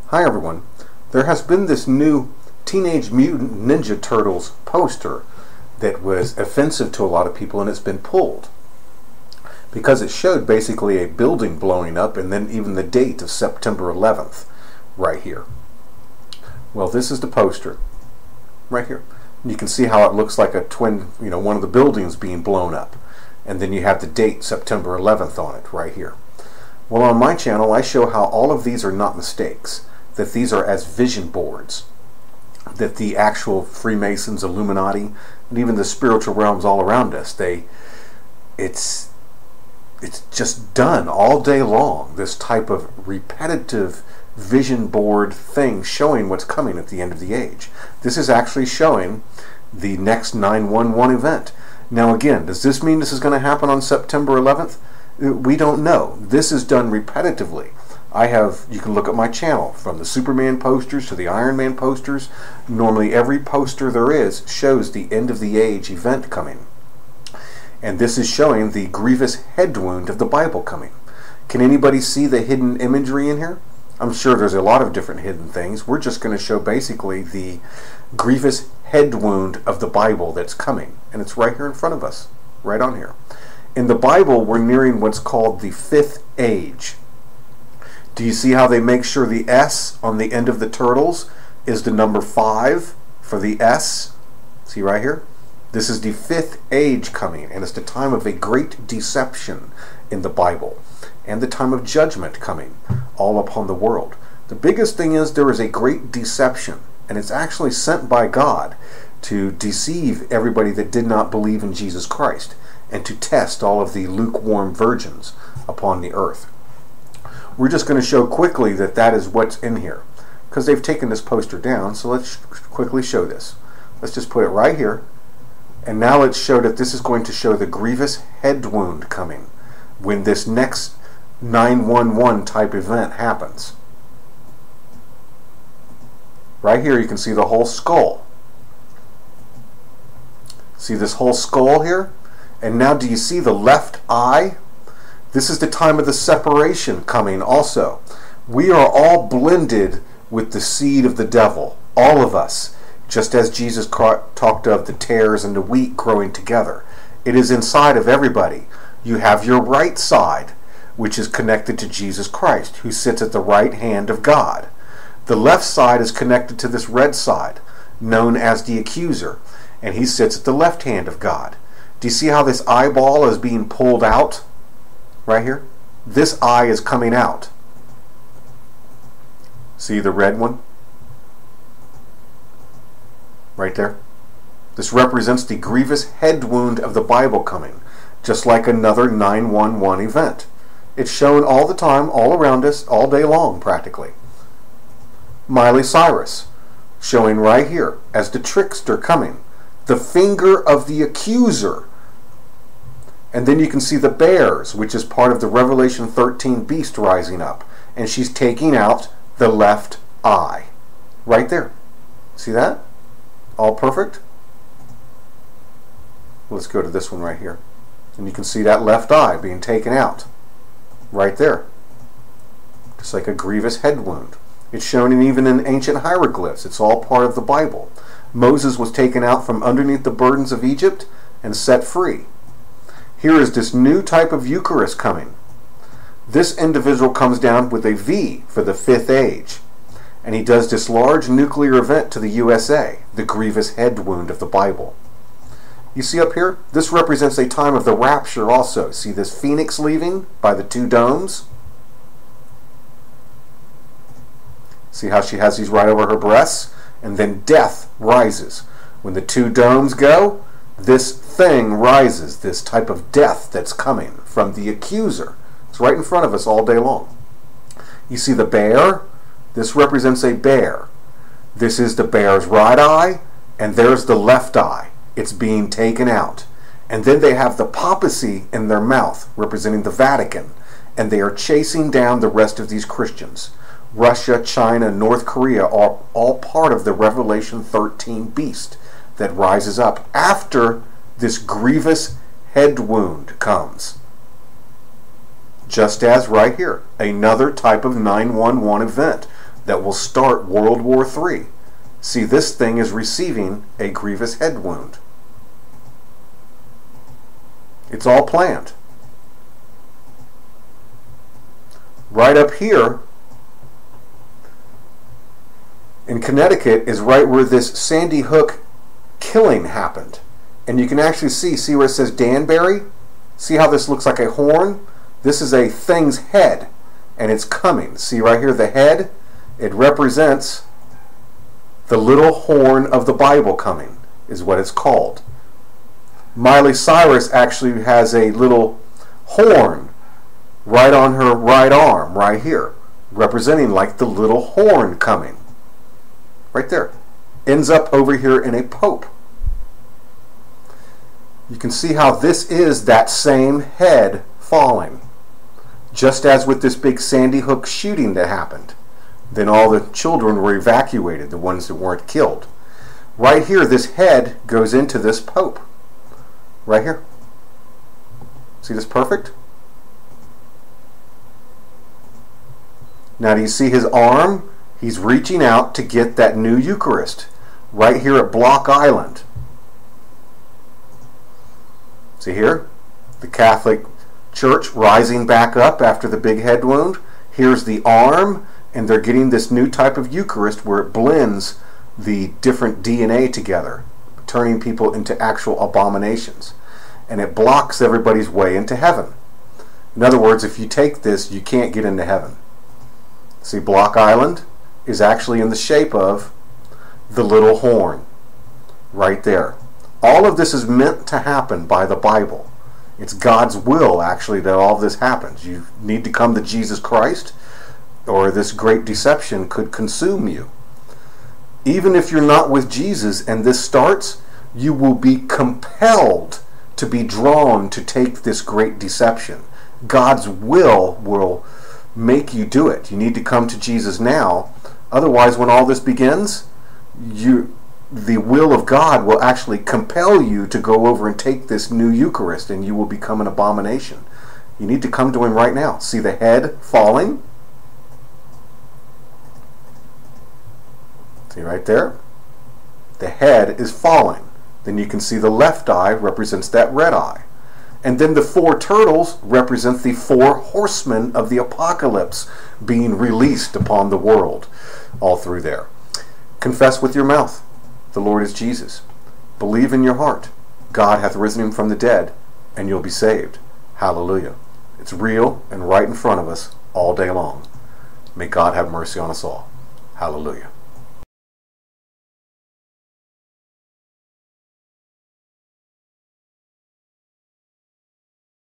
Hi everyone. There has been this new Teenage Mutant Ninja Turtles poster that was offensive to a lot of people, and it's been pulled because it showed basically a building blowing up and then even the date of September 11th right here. Well, this is the poster right here. You can see how it looks like a twin, one of the buildings being blown up, and then you have the date September 11th on it right here. Well, on my channel I show how all of these are not mistakes, that these are as vision boards, that the actual Freemasons, Illuminati, and even the spiritual realms all around us, it's just done all day long, this type of repetitive vision board thing showing what's coming at the end of the age. This is actually showing the next 9/11 event. Now again, does this mean this is going to happen on September 11th? We don't know. This is done repetitively. You can look at my channel, from the Superman posters to the Iron Man posters. Normally every poster there is shows the end of the age event coming. And this is showing the grievous head wound of the Bible coming. Can anybody see the hidden imagery in here? I'm sure there's a lot of different hidden things. We're just going to show basically the grievous head wound of the Bible that's coming. And it's right here in front of us, right on here. In the Bible, we're nearing what's called the 5th age. Do you see how they make sure the S on the end of the turtles is the number 5 for the S? See right here? This is the 5th age coming, and it's the time of a great deception in the Bible, and the time of judgment coming all upon the world. The biggest thing is there is a great deception, and it's actually sent by God to deceive everybody that did not believe in Jesus Christ, and to test all of the lukewarm virgins upon the earth. We're just going to show quickly that that is what's in here, because they've taken this poster down. So let's quickly show this. Let's just put it right here, and now let's show that this is going to show the grievous head wound coming when this next 9/11 type event happens. Right here you can see the whole skull. See this whole skull here? And now do you see the left eye? This is the time of the separation coming also. We are all blended with the seed of the devil, all of us, just as Jesus talked of the tares and the wheat growing together. It is inside of everybody. You have your right side, which is connected to Jesus Christ, who sits at the right hand of God. The left side is connected to this red side, known as the accuser, and he sits at the left hand of God. Do you see how this eyeball is being pulled out? Right here? This eye is coming out. See the red one? Right there? This represents the grievous head wound of the Bible coming, just like another 9/11 event. It's shown all the time, all around us, all day long practically. Miley Cyrus, showing right here as the trickster coming. The finger of the accuser. And then you can see the bears, which is part of the Revelation 13 beast rising up. And she's taking out the left eye. Right there. See that? All perfect? Let's go to this one right here. And you can see that left eye being taken out. Right there. Just like a grievous head wound. It's shown even in ancient hieroglyphs. It's all part of the Bible. Moses was taken out from underneath the burdens of Egypt and set free. Here is this new type of Eucharist coming. This individual comes down with a V for the 5th age, and he does this large nuclear event to the USA, the grievous head wound of the Bible. You see up here? This represents a time of the rapture also. See this phoenix leaving by the 2 domes? See how she has these right over her breasts? And then death rises. When the 2 domes go, this thing rises, this type of death that's coming from the accuser. It's right in front of us all day long. You see the bear? This represents a bear. This is the bear's right eye, and there's the left eye. It's being taken out. And then they have the papacy in their mouth, representing the Vatican, and they are chasing down the rest of these Christians. Russia, China, North Korea are all part of the Revelation 13 beast that rises up after this grievous head wound comes. Just as right here, another type of 9/11 event. that will start World War III. See, this thing is receiving a grievous head wound. It's all planned. Right up here in Connecticut is right where this Sandy Hook killing happened. And you can actually see where it says Danbury? See how this looks like a horn? This is a thing's head, and it's coming. See right here, the head? It represents the little horn of the Bible coming, is what it's called. Miley Cyrus actually has a little horn right on her right arm, right here, representing like the little horn coming. Right there. Ends up over here in a pope. You can see how this is that same head falling. Just as with this big Sandy Hook shooting that happened. Then all the children were evacuated, the ones that weren't killed. Right here, this head goes into this pope. Right here. See this perfect? Now do you see his arm? He's reaching out to get that new Eucharist. Right here at Block Island. See here? The Catholic Church rising back up after the big head wound. Here's the arm, and they're getting this new type of Eucharist where it blends the different DNA together, turning people into actual abominations. And it blocks everybody's way into heaven. In other words, if you take this, you can't get into heaven. See, Block Island is actually in the shape of the little horn. Right there. All of this is meant to happen by the Bible. It's God's will, actually, that all this happens. You need to come to Jesus Christ, or this great deception could consume you. Even if you're not with Jesus and this starts, you will be compelled to be drawn to take this great deception. God's will make you do it. You need to come to Jesus now. Otherwise, when all this begins, the will of God will actually compel you to go over and take this new Eucharist, and you will become an abomination. You need to come to Him right now. See the head falling? See right there? The head is falling. Then you can see the left eye represents that red eye. And then the 4 turtles represent the 4 horsemen of the apocalypse being released upon the world. All through there. Confess with your mouth, the Lord is Jesus. Believe in your heart, God hath risen Him from the dead, and you'll be saved. Hallelujah. It's real and right in front of us all day long. May God have mercy on us all. Hallelujah.